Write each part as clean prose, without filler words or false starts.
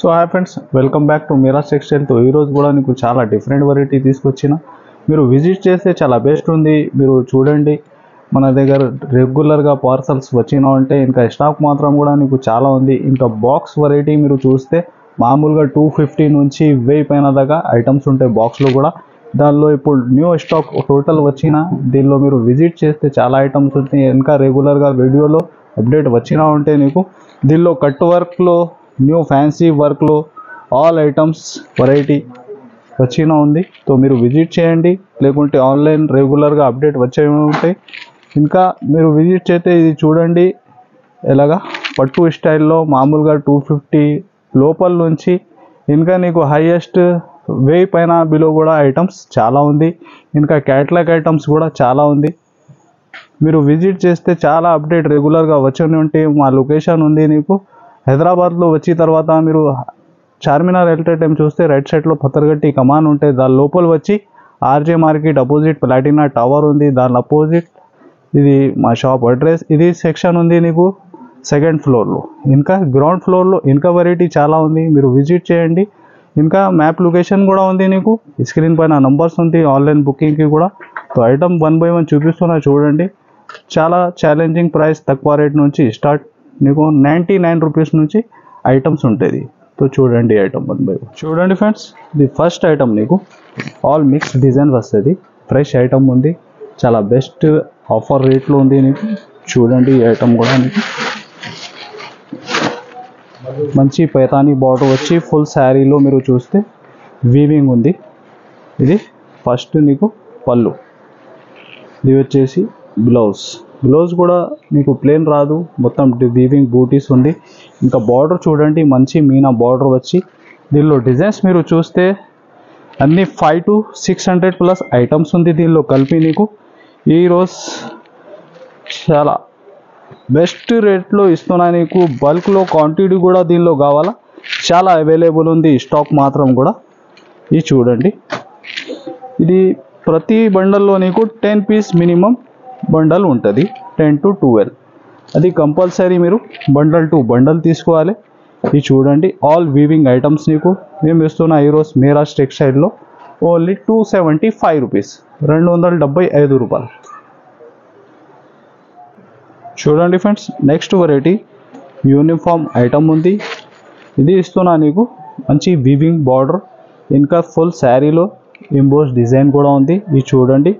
So hi friends, welcome back to Miraj టెక్స్టైల్తో ఈరోజు కూడా మీకు చాలా డిఫరెంట్ వెరైటీ తీసుకొచ్చిన. మీరు విజిట్ చేస్తే చాలా బెస్ట్ ఉంది. మీరు చూడండి, మన దగ్గర రెగ్యులర్గా పార్సల్స్ వచ్చినా ఉంటే ఇంకా స్టాక్ మాత్రం కూడా మీకు చాలా ఉంది. ఇంకా బాక్స్ వెరైటీ మీరు చూస్తే మామూలుగా 250 నుంచి 1000 పైన దాకా ఐటమ్స్ ఉంటాయి బాక్స్లో కూడా. దానిలో ఇప్పుడు న్యూ స్టాక్ టోటల్ వచ్చిన దీనిలో మీరు విజిట్ చేస్తే చాలా ఐటమ్స్ ఉంటాయి. ఇంకా రెగ్యులర్గా వీడియోలో అప్డేట్ వచ్చినా ఉంటే నీకు దీనిలో కట్ వర్క్లో న్యూ ఫ్యాన్సీ వర్క్లో ఆల్ ఐటమ్స్ వెరైటీ వచ్చినా ఉంది. సో మీరు విజిట్ చేయండి, లేకుంటే ఆన్లైన్ రెగ్యులర్గా అప్డేట్ వచ్చే ఉంటాయి. ఇంకా మీరు విజిట్ చేస్తే ఇది చూడండి, ఎలాగా పట్టు స్టైల్లో మామూలుగా 250 లోపల నుంచి ఇంకా నీకు హైయెస్ట్ 1000 పైన బిలో కూడా ఐటమ్స్ చాలా ఉంది. ఇంకా క్యాటలాగ్ ఐటమ్స్ కూడా చాలా ఉంది. మీరు విజిట్ చేస్తే చాలా అప్డేట్ రెగ్యులర్గా వచ్చి ఉంటే మా లొకేషన్ ఉంది నీకు హైదరాబాద్లో. వచ్చిన తర్వాత మీరు చార్మినార్ వెళ్ళే టైం చూస్తే రైట్ సైడ్లో పత్తర్గట్టి కమాన్ ఉంటే దాని లోపల వచ్చి RJ market opposite Platina tower ఉంది. దాని అపోజిట్ ఇది మా షాప్ అడ్రస్. ఇది సెక్షన్ ఉంది నీకు సెకండ్ ఫ్లోర్లో. ఇంకా గ్రౌండ్ ఫ్లోర్లో ఇంకా వెరైటీ చాలా ఉంది, మీరు విజిట్ చేయండి. ఇంకా మ్యాప్ లొకేషన్ కూడా ఉంది నీకు, స్క్రీన్ పైన నంబర్స్ ఉంది ఆన్లైన్ బుకింగ్కి కూడా. సో ఐటమ్ 1 by 1 చూపిస్తున్నా చూడండి. చాలా ఛాలెంజింగ్ ప్రైస్, తక్కువ రేట్ నుంచి స్టార్ట్ నీకు 99 రూపీస్ నుంచి ఐటమ్స్ ఉంటుంది. సో చూడండి ఐటమ్ 1 by 1 చూడండి ఫ్రెండ్స్. ది ఫస్ట్ ఐటమ్ నీకు ఆల్ మిక్స్ డిజైన్ వస్తుంది, ఫ్రెష్ ఐటమ్ ఉంది, చాలా బెస్ట్ ఆఫర్ రేట్లో ఉంది నీకు. చూడండి ఈ ఐటమ్ కూడా నీకు మంచి పైతానీ బార్డర్ వచ్చి ఫుల్ శారీలో మీరు చూస్తే వీవింగ్ ఉంది. ఇది ఫస్ట్ నీకు పళ్ళు, ఇది వచ్చేసి బ్లౌజ్ కూడా నీకు ప్లేన్ రాదు, మొత్తం వీవింగ్ బూటీస్ ఉంది. ఇంకా బార్డర్ చూడండి, మంచి మీనా బార్డర్ వచ్చి దీనిలో డిజైన్స్ మీరు చూస్తే అన్ని 500 to 600 ప్లస్ ఐటమ్స్ ఉంది దీనిలో కలిపి. నీకు ఈరోజు చాలా బెస్ట్ రేట్లో ఇస్తున్నా నీకు. బల్క్లో క్వాంటిటీ కూడా దీనిలో కావాలా, చాలా అవైలబుల్ ఉంది స్టాక్ మాత్రం కూడా. ఇది చూడండి, ఇది ప్రతి బండల్లో నీకు 10 పీస్ మినిమం బండల్ ఉంటుంది, 10 to 12. అది కంపల్సరీ మీరు బండల్ టు బండల్ తీసుకోవాలి. ఇది చూడండి ఆల్ వీవింగ్ ఐటమ్స్ నీకు మేము ఇస్తున్నా ఈరోజు మిరాజ్ టెక్స్టైల్లో ఓన్లీ 275 రూపీస్, 275 రూపాయలు. చూడండి friends, next variety uniform item ఉంది. ఇది ఇస్తున్నా నీకు మంచి వీవింగ్ బార్డర్, ఇంకా ఫుల్ శారీలో ఎంబోస్ డిజైన్ కూడా ఉంది. ఇది చూడండి,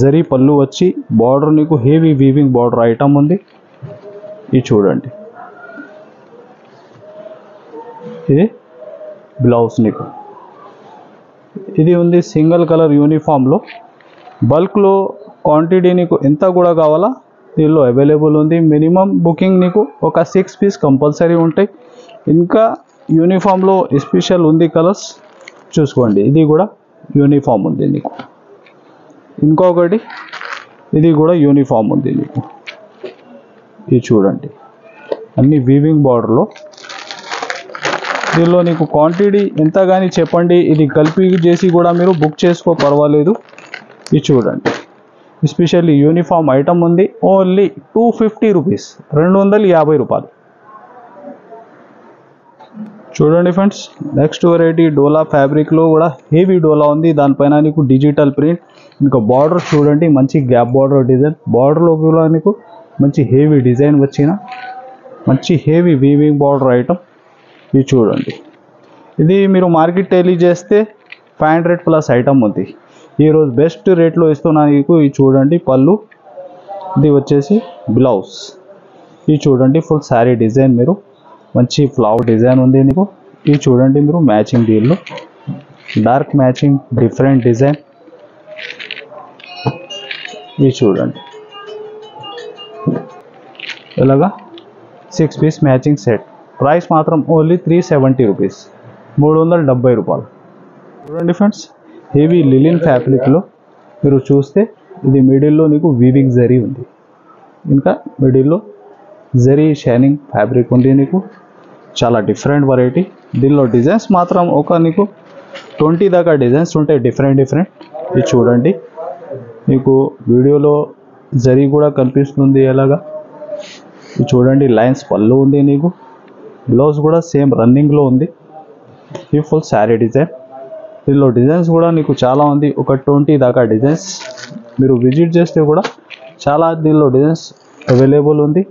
జరీ పళ్ళు వచ్చి బార్డర్ నీకు హెవీ వీవింగ్ బార్డర్ ఐటమ్ ఉంది. ఇది చూడండి, ఇది బ్లౌజ్ నీకు ఇది ఉంది సింగిల్ కలర్ యూనిఫామ్లో. బల్క్లో క్వాంటిటీ నీకు ఎంత కూడా కావాలా దీనిలో అవైలబుల్ ఉంది. మినిమం బుకింగ్ నీకు ఒక 6 పీస్ కంపల్సరీ ఉంటాయి. ఇంకా యూనిఫామ్లో స్పెషల్ ఉంది కలర్స్ చూసుకోండి. ఇది కూడా యూనిఫామ్ ఉంది నీకు. ఇంకొకటి ఇది కూడా యూనిఫామ్ ఉంది నీకు. ఇది చూడండి, అన్ని వీవింగ్ బార్డర్లో. దీనిలో నీకు క్వాంటిటీ ఎంత కానీ చెప్పండి, ఇది కలిపి చేసి కూడా మీరు బుక్ చేసుకో పర్వాలేదు. ఇది చూడండి, ఎస్పెషల్లీ యూనిఫామ్ ఐటమ్ ఉంది, ఓన్లీ 250 రూపీస్, 250 రూపాయలు. చూడండి ఫ్రెండ్స్, నెక్స్ట్ వెరైటీ డోలా ఫ్యాబ్రిక్లో కూడా హెవీ డోలా ఉంది. దానిపైన నీకు డిజిటల్ ప్రింట్, ఇంకా బార్డర్ చూడండి మంచి గ్యాప్ బార్డర్ డిజైన్. బార్డర్లో కూడా నీకు మంచి హెవీ డిజైన్ వచ్చిన మంచి హెవీ వీవింగ్ బార్డర్ ఐటమ్. ఇది చూడండి, ఇది మీరు మార్కెట్ టెలీ చేస్తే 500 ప్లస్ ఐటమ్ ఉంది. ఈరోజు బెస్ట్ రేట్లో ఇస్తున్నా నీకు. ఇది చూడండి పళ్ళు, ఇది వచ్చేసి బ్లౌజ్. ఇది చూడండి ఫుల్ శారీ డిజైన్, మీరు మంచి ఫ్లవర్ డిజైన్ ఉంది నీకు. ఇది చూడండి మీరు మ్యాచింగ్ దీనిలో డార్క్ మ్యాచింగ్ డిఫరెంట్ డిజైన్. ఇది చూడండి ఇలాగా 6 పీస్ మ్యాచింగ్ సెట్. ప్రైస్ మాత్రం ఓన్లీ 370 రూపీస్, 370 రూపాయలు. చూడండి ఫ్రెండ్స్, హెవీ లిలిన్ ఫ్యాబ్రిక్లో మీరు చూస్తే ఇది మిడిల్లో నీకు వీవింగ్ జరీ ఉంది, ఇంకా మిడిల్లో జరీ షైనింగ్ ఫ్యాబ్రిక్ ఉంది నీకు. చాలా డిఫరెంట్ వెరైటీ. దీనిలో డిజైన్స్ మాత్రం ఒక నీకు 20 దాకా డిజైన్స్ ఉంటాయి డిఫరెంట్. ఇది చూడండి, నీకు వీడియోలో జరీ కూడా కనిపిస్తుంది ఎలాగా. ఇది చూడండి లైన్స్ పళ్ళు ఉంది నీకు. బ్లౌజ్ కూడా సేమ్ రన్నింగ్లో ఉంది. ఈ ఫుల్ శారీ డిజైన్. దీనిలో డిజైన్స్ కూడా నీకు చాలా ఉంది, ఒక 20 దాకా డిజైన్స్. మీరు విజిట్ చేస్తే కూడా చాలా దీనిలో డిజైన్స్ అవైలబుల్ ఉంది.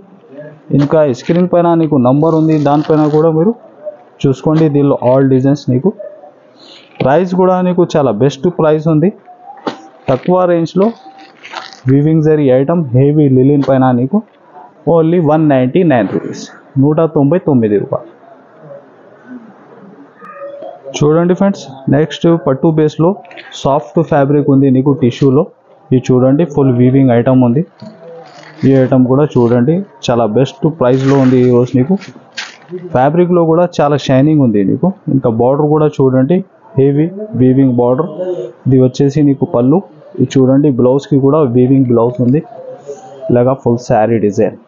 ఇంకా స్క్రీన్ పైన నీకు నంబర్ ఉంది, దానిపైన కూడా మీరు చూసుకోండి. దీనిలో ఆల్ డిజైన్స్ నీకు. ప్రైస్ కూడా నీకు చాలా బెస్ట్ ప్రైస్ ఉంది, తక్కువ రేంజ్లో వీవింగ్ జరీ ఐటమ్ హెవీ లిలిన్ పైన నీకు ఓన్లీ 199 రూపీస్, 199 రూపాయలు. చూడండి ఫ్రెండ్స్, నెక్స్ట్ పట్టు బేస్లో సాఫ్ట్ ఫ్యాబ్రిక్ ఉంది నీకు టిష్యూలో. ఇది చూడండి ఫుల్ వీవింగ్ ఐటమ్ ఉంది. ఈ ఐటమ్ కూడా చూడండి చాలా బెస్ట్ ప్రైస్లో ఉంది ఈరోజు నీకు. ఫ్యాబ్రిక్లో కూడా చాలా షైనింగ్ ఉంది నీకు. ఇంకా బార్డర్ కూడా చూడండి హెవీ వీవింగ్ బార్డర్. ఇది వచ్చేసి నీకు పళ్ళు. ఇది చూడండి బ్లౌజ్కి కూడా వీవింగ్ బ్లౌజ్ ఉంది, ఇలాగా ఫుల్ శారీ డిజైన్.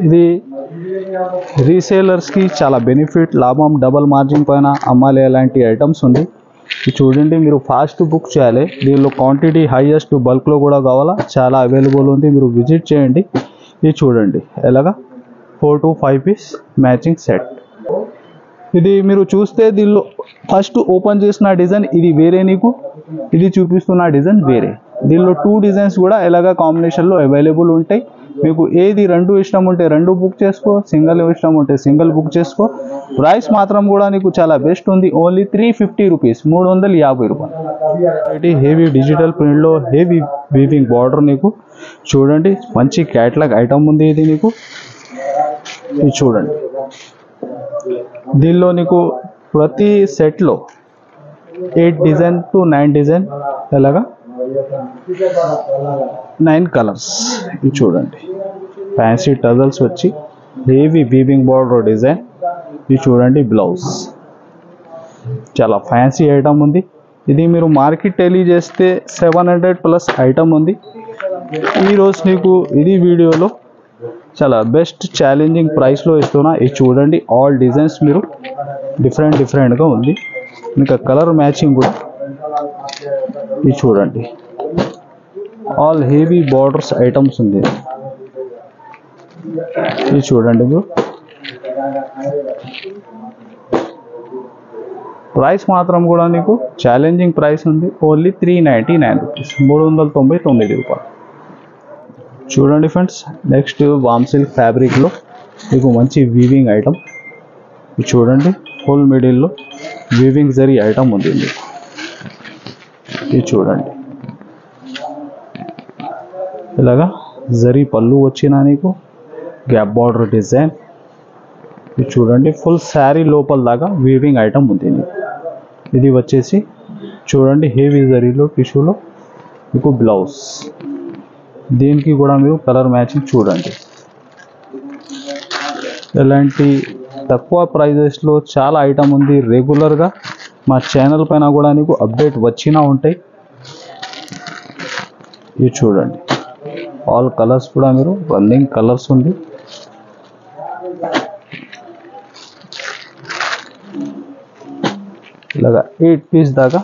ఇది రీసేలర్స్కి చాలా బెనిఫిట్, లాభం, డబల్ మార్జిన్ పైన అమ్మాలి అలాంటి ఐటమ్స్ ఉంది. ఇది చూడండి మీరు ఫాస్ట్ బుక్ చేయాలి. దీనిలో క్వాంటిటీ హైయెస్ట్ బల్క్లో కూడా కావాలా, చాలా అవైలబుల్ ఉంది, మీరు విజిట్ చేయండి. ఇది చూడండి ఎలాగా 4 to 5 పీస్ మ్యాచింగ్ సెట్. ఇది మీరు చూస్తే దీనిలో ఫస్ట్ ఓపెన్ చేసిన డిజైన్ ఇది వేరే నీకు, ఇది చూపిస్తున్న డిజైన్ వేరే. దీనిలో 2 డిజైన్స్ కూడా ఎలాగా కాంబినేషన్లో అవైలబుల్ ఉంటాయి. మీకు ఏది 2 ఇష్టం ఉంటే 2 బుక్ చేసుకో, సింగిల్ ఇష్టం ఉంటే సింగిల్ బుక్ చేసుకో. ప్రైస్ మాత్రం కూడా నీకు చాలా బెస్ట్ ఉంది, ఓన్లీ 350 రూపీస్, 350 రూపాయలు. హెవీ డిజిటల్ ప్రింట్లో హెవీ వీవింగ్ బార్డర్ నీకు. చూడండి మంచి క్యాటలాగ్ ఐటమ్ ఉంది ఇది నీకు. ఇది చూడండి దీనిలో నీకు ప్రతి సెట్లో 8 డిజైన్ టు 9 డిజైన్, ఎలాగా 9 కలర్స్. ఇది చూడండి ఫ్యాన్సీ టజల్స్ వచ్చి హెవీ వీవింగ్ బార్డర్ డిజైన్. ఇది చూడండి బ్లౌజ్, చాలా ఫ్యాన్సీ ఐటమ్ ఉంది. ఇది మీరు మార్కెట్ టెలీ చేస్తే 700+ ఐటమ్ ఉంది. ఈరోజు నీకు ఇది వీడియోలో చాలా బెస్ట్ ఛాలెంజింగ్ ప్రైస్లో ఇస్తున్నా. ఇది చూడండి ఆల్ డిజైన్స్ మీరు డిఫరెంట్గా ఉంది, ఇంకా కలర్ మ్యాచింగ్ కూడా. ఇది చూడండి ఆల్ హెవీ బార్డర్స్ ఐటమ్స్ ఉంది. ఇది చూడండి మీరు. ప్రైస్ మాత్రం కూడా నీకు ఛాలెంజింగ్ ప్రైస్ ఉంది, ఓన్లీ 399 రూపీస్, 399 రూపాయలు. చూడండి ఫ్రెండ్స్, నెక్స్ట్ వామ్ సిల్క్ ఫ్యాబ్రిక్లో మీకు మంచి వీవింగ్ ఐటమ్. ఇది చూడండి ఫుల్ మిడిల్లో వీవింగ్ జరీ ఐటమ్ ఉంది మీకు. ఇది చూడండి ఇలాగా జరీ పళ్ళు వచ్చిన నీకు గ్యాప్ బార్డర్ డిజైన్. ఇది చూడండి ఫుల్ శారీ లోపల దాకా వీవింగ్ ఐటమ్ ఉంది నీకు. ఇది వచ్చేసి చూడండి హెవీ జరీలో టిష్యూలో మీకు బ్లౌజ్. దీనికి కూడా మీరు కలర్ మ్యాచింగ్ చూడండి. ఇలాంటి తక్కువ ప్రైజెస్లో చాలా ఐటమ్ ఉంది. రెగ్యులర్గా మా ఛానల్ పైన కూడా నీకు అప్డేట్ వచ్చినా ఉంటాయి. ఇది చూడండి ఆల్ కలర్స్ కూడా మీరు రన్నింగ్ కలర్స్ ఉంది. ఇలాగా 8 పీస్ దాకా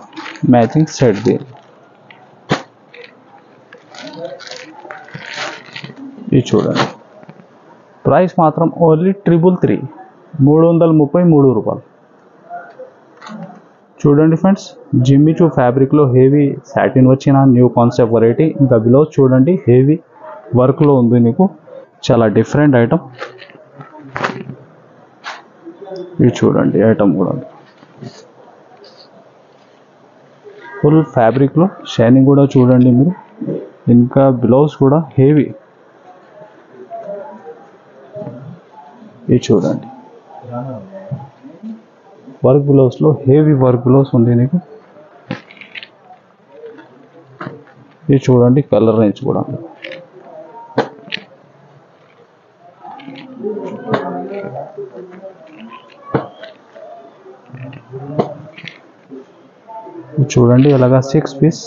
మ్యాచింగ్ సెట్ ది. ఇది చూడండి ప్రైస్ మాత్రం ఓన్లీ 333, 333 రూపాయలు. చూడండి ఫ్రెండ్స్, జిమ్మిచూ ఫ్యాబ్రిక్లో హెవీ సాటిన్ వచ్చిన న్యూ కాన్సెప్ట్ వెరైటీ. ఇంకా బ్లౌజ్ చూడండి హెవీ వర్క్లో ఉంది నీకు, చాలా డిఫరెంట్ ఐటమ్. ఇది చూడండి ఐటమ్ కూడా ఫుల్ ఫ్యాబ్రిక్లో షైనింగ్ కూడా చూడండి మీరు. ఇంకా బ్లౌజ్ కూడా హెవీ. ఇది చూడండి వర్క్ బ్లౌజ్లో హెవీ వర్క్ బ్లౌజ్ ఉంది నీకు. ఇది చూడండి కలర్ రేంజ్ కూడా. చూడండి అలాగా 6 పీస్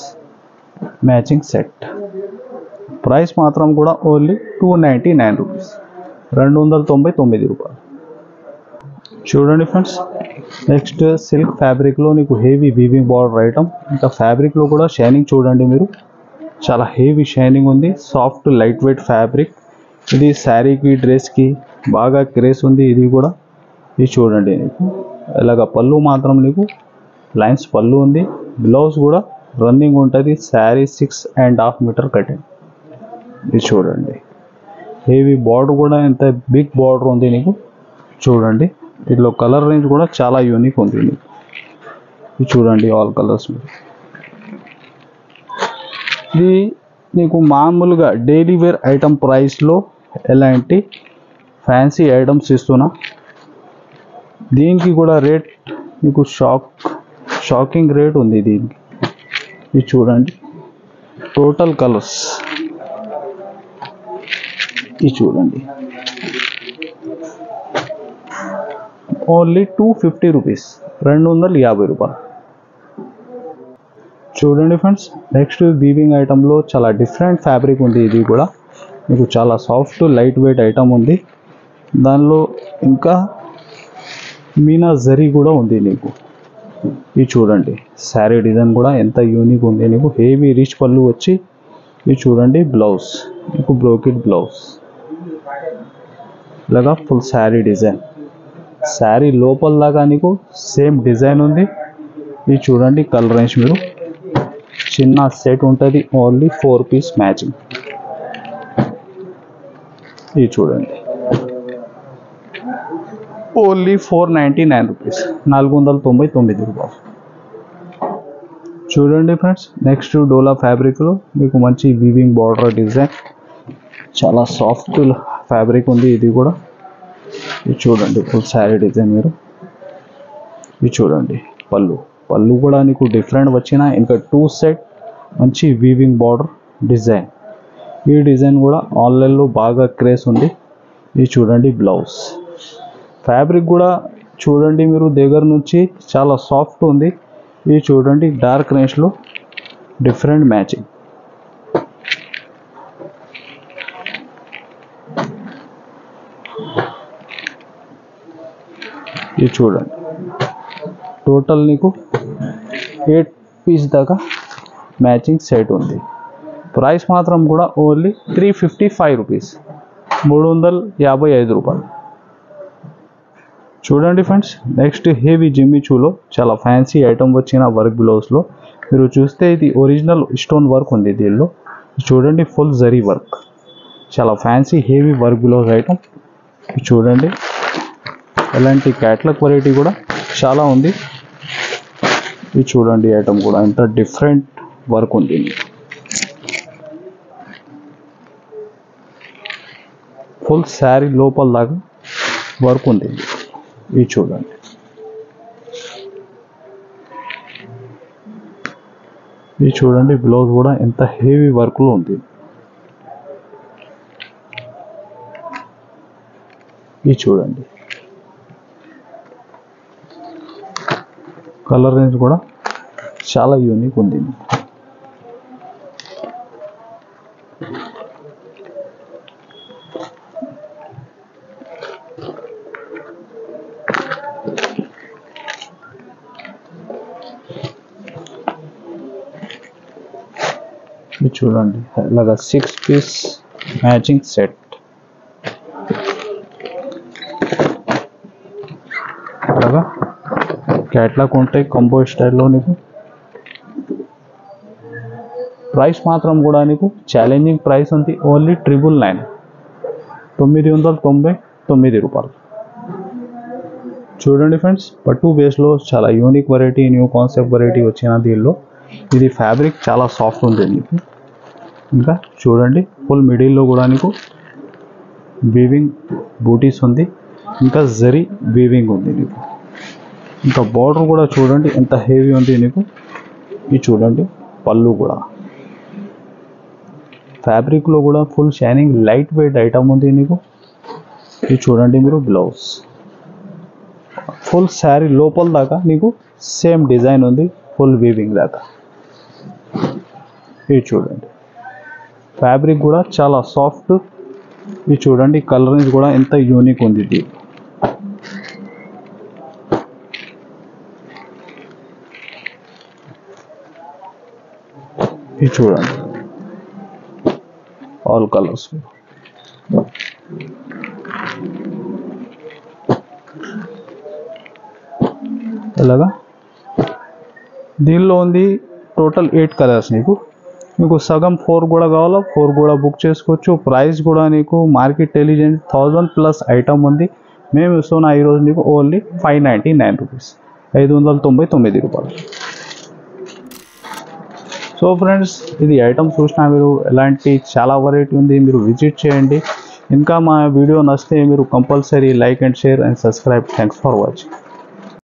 మ్యాచింగ్ సెట్. ప్రైస్ మాత్రం కూడా ఓన్లీ 299 రూపీస్, 299 రూపాయలు. చూడండి ఫ్రెండ్స్, నెక్స్ట్ సిల్క్ ఫ్యాబ్రిక్లో నీకు హెవీ వీవింగ్ బార్డర్ ఐటమ్. ఇంకా ఫ్యాబ్రిక్లో కూడా షైనింగ్ చూడండి మీరు, చాలా హెవీ షైనింగ్ ఉంది. Soft light weight fabric. ఇది శారీకి డ్రెస్కి బాగా క్రేజ్ ఉంది ఇది కూడా. ఇది చూడండి నీకు ఇలాగ పళ్ళు మాత్రం నీకు లైన్స్ పళ్ళు ఉంది. బ్లౌజ్ కూడా రన్నింగ్ ఉంటుంది. Sari 6.5 metre cutting. ఇది చూడండి, హెవీ బార్డర్ కూడా ఎంత బిగ్ బార్డర్ ఉంది నీకు. చూడండి, దీంట్లో కలర్ రేంజ్ కూడా చాలా యూనిక్ ఉంది నీకు. ఇది చూడండి, ఆల్ కలర్స్. ఇది నీకు మామూలుగా డైలీ వేర్ ఐటమ్ ప్రైస్లో ఎలాంటి ఫ్యాన్సీ ఐటమ్స్ ఇస్తున్నా. దీనికి కూడా రేట్ మీకు షాకింగ్ రేట్ ఉంది దీనికి. ఇది చూడండి, టోటల్ కలర్స్. ఇది చూడండి, ఓన్లీ 250 రూపీస్, 250 రూపాయలు. చూడండి ఫ్రెండ్స్, నెక్స్ట్ వీవింగ్ ఐటెంలో చాలా డిఫరెంట్ ఫ్యాబ్రిక్ ఉంది. ఇది కూడా మీకు చాలా సాఫ్ట్ లైట్ వెయిట్ ఐటమ్ ఉంది. దానిలో ఇంకా మీనా జరీ కూడా ఉంది నీకు. ఇది చూడండి, శారీ డిజైన్ కూడా ఎంత యూనిక్ ఉంది నీకు. హెవీ రిచ్ పళ్ళు వచ్చి, ఇది చూడండి బ్లౌజ్ మీకు బ్రోకెట్ బ్లౌజ్ ఇలాగా ఫుల్ శారీ డిజైన్. శారీ లోపల లాగా నీకు సేమ్ డిజైన్ ఉంది. ఇది చూడండి కలర్ రేంజ్. మీరు చిన్న సెట్ ఉంటుంది, ఓన్లీ 4 పీస్ మ్యాచింగ్. ఇది చూడండి, ఓన్లీ 499 రూపీస్, 499 రూపాయలు. చూడండి ఫ్రెండ్స్, నెక్స్ట్ డోలా ఫ్యాబ్రిక్లో మీకు మంచి వీవింగ్ బార్డర్ డిజైన్, చాలా సాఫ్ట్ ఫ్యాబ్రిక్ ఉంది ఇది కూడా. ఇది చూడండి ఫుల్ శారీ డిజైన్. మీరు ఇది చూడండి, పళ్ళు కూడా నీకు డిఫరెంట్ వచ్చిన. ఇంకా 2 సెట్ మంచి వీవింగ్ బార్డర్ డిజైన్. ఈ డిజైన్ కూడా ఆన్లైన్లో బాగా క్రేజ్ ఉంది. ఇది చూడండి బ్లౌజ్. ఫ్యాబ్రిక్ కూడా చూడండి మీరు దగ్గర నుంచి చాలా సాఫ్ట్ ఉంది. ఇది చూడండి డార్క్ రేంజ్లో డిఫరెంట్ మ్యాచింగ్. ఇది చూడండి, టోటల్ నీకు 8 పీస్ దాకా మ్యాచింగ్ సెట్ ఉంది. ప్రైస్ మాత్రం కూడా ఓన్లీ 355 రూపీస్, 355 రూపాయలు. చూడండి ఫ్రెండ్స్, నెక్స్ట్ హెవీ జిమ్మిచూలో చాలా ఫ్యాన్సీ ఐటమ్ వచ్చిన వర్క్ బ్లౌజ్లో మీరు చూస్తే ఇది ఒరిజినల్ స్టోన్ వర్క్ ఉంది దీనిలో. చూడండి ఫుల్ జరీ వర్క్, చాలా fancy heavy work blouse item. చూడండి, ఇలాంటి క్యాట్లాగ్ వెరైటీ కూడా చాలా ఉంది. ఇది చూడండి ఐటమ్ కూడా ఎంత డిఫరెంట్ వర్క్ ఉంది. ఫుల్ శారీ లోపల దాకా వర్క్ ఉంది. ఇది చూడండి, ఇది చూడండి బ్లౌజ్ కూడా ఎంత హెవీ వర్క్లో ఉంది. ఇది చూడండి, కలర్ రేంజ్ కూడా చాలా యూనిక్ ఉంది. ఇది చూడండి ఇలాగా 6 పీస్ మ్యాచింగ్ సెట్. అలాగా క్యాట్లాగ్ ఉంటాయి కంబో స్టైల్లో నీకు. ప్రైస్ మాత్రం కూడా నీకు ఛాలెంజింగ్ ప్రైస్ ఉంది, ఓన్లీ 999, 999 రూపాయలు. చూడండి ఫ్రెండ్స్, పట్టు బేస్లో చాలా unique variety, new concept variety వచ్చిన దీనిలో. ఇది ఫ్యాబ్రిక్ చాలా సాఫ్ట్ ఉంది నీకు. ఇంకా చూడండి ఫుల్ మిడిల్లో కూడా నీకు వీవింగ్ బూటీస్ ఉంది, ఇంకా జరీ వీవింగ్ ఉంది నీకు. ఇంకా బార్డర్ కూడా చూడండి ఎంత హెవీ ఉంది నీకు. ఇది చూడండి పళ్ళు కూడా ఫ్యాబ్రిక్లో కూడా full shining light weight item ఉంది నీకు. ఇది చూడండి మీరు బ్లౌజ్. ఫుల్ శారీ లోపల దాకా నీకు సేమ్ డిజైన్ ఉంది, ఫుల్ వీవింగ్ దాకా. ఇది చూడండి ఫ్యాబ్రిక్ కూడా చాలా సాఫ్ట్. ఇది చూడండి కలర్ రేంజ్ కూడా ఎంత యూనిక్ ఉంది ఇది. ఇది చూడండి ఆల్ కలర్స్. ఇలాగా దీనిలో ఉంది టోటల్ 8 కలర్స్. మీకు సగం 4 కూడా కావాలా 4 కూడా బుక్ చేసుకోవచ్చు. ప్రైస్ కూడా నీకు మార్కెట్ ఇంటెలిజెంట్ 1000+ ఐటమ్ ఉంది. మేము ఇస్తున్నా ఈరోజు నీకు ఓన్లీ 599 రూపీస్, 599 రూపాయలు. సో ఫ్రెండ్స్, ఇది ఐటమ్ చూసినా మీరు ఎలాంటి చాలా వెరైటీ ఉంది, మీరు విజిట్ చేయండి. ఇంకా మా వీడియో నచ్చితే మీరు compulsory like and share and subscribe. Thanks for watching.